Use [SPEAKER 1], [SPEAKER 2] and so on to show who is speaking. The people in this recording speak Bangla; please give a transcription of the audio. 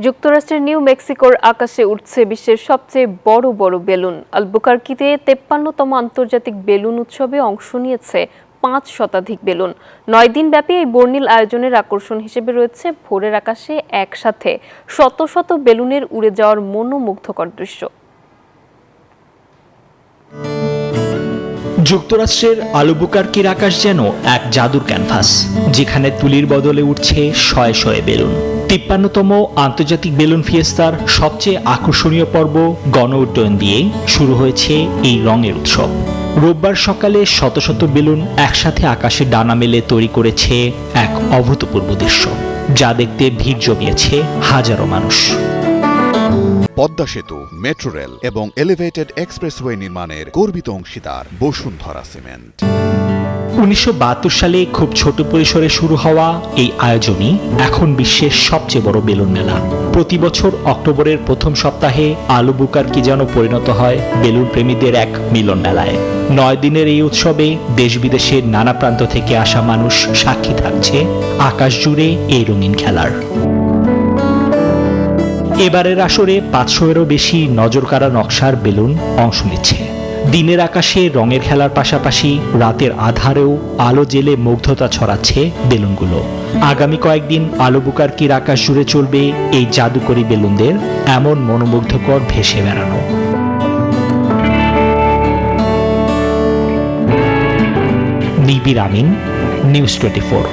[SPEAKER 1] যুক্তরাষ্ট্রের নিউ মেক্সিকোর আকাশে উঠছে বিশ্বের সবচেয়ে বড় বড় বেলুন। আলবুকার্কিতে 53তম আন্তর্জাতিক বেলুন উৎসবে অংশ নিয়েছে 5 শতাধিক বেলুন। 9 দিন ব্যাপী এই বর্ণিল আয়োজনের আকর্ষণ হিসেবে রয়েছে ভোরের আকাশে একসাথে শত শত বেলুনের উড়ে যাওয়ার মনোমুগ্ধকর দৃশ্য।
[SPEAKER 2] যুক্তরাষ্ট্রের আলবুকার্কির আকাশ যেন এক জাদুর ক্যানভাস, যেখানে তুলির বদলে উঠছে শয়ে শয়ে বেলুন। 53তম আন্তর্জাতিক বেলুন ফিয়েস্তার সবচেয়ে আকর্ষণীয় পর্ব গণ উড্ডয়ন দিয়ে শুরু হয়েছে এই রঙের উৎসব। রোববার সকালে শত শত বেলুন একসাথে আকাশে ডানা মেলে তৈরি করেছে এক অভূতপূর্ব দৃশ্য, যা দেখতে ভিড় জমিয়েছে হাজারো মানুষ।
[SPEAKER 3] পদ্মা সেতু, মেট্রো রেল এবং এলিভেটেড এক্সপ্রেসওয়ে নির্মাণের গর্বিত অংশীদার বসুন্ধরা সিমেন্ট।
[SPEAKER 2] 1972 সালে খুব ছোট পরিসরে শুরু হওয়া এই আয়োজনই এখন বিশ্বের সবচেয়ে বড় বেলুন মেলা। প্রতি বছর অক্টোবরের প্রথম সপ্তাহে আলবুকার্কি যেন পরিণত হয় বেলুন প্রেমীদের এক মিলন মেলায়। 9 দিনের এই উৎসবে দেশ বিদেশের নানা প্রান্ত থেকে আসা মানুষ সাক্ষী থাকছে আকাশ জুড়ে এই রঙিন খেলার। এবারের আসরে 500-এরও বেশি নজরকাড়া নকশার বেলুন অংশ নিচ্ছে। দিনের আকাশে রঙের খেলার পাশাপাশি রাতের আধারেও আলো জেলে মুগ্ধতা ছড়াচ্ছে বেলুনগুলো। আগামী কয়েকদিন আলবুকার্কির আকাশ জুড়ে চলবে এই জাদুকরী বেলুনদের এমন মনোমুগ্ধকর ভেসে বেড়ানো। নিবিড় আমিন, নিউজ 24।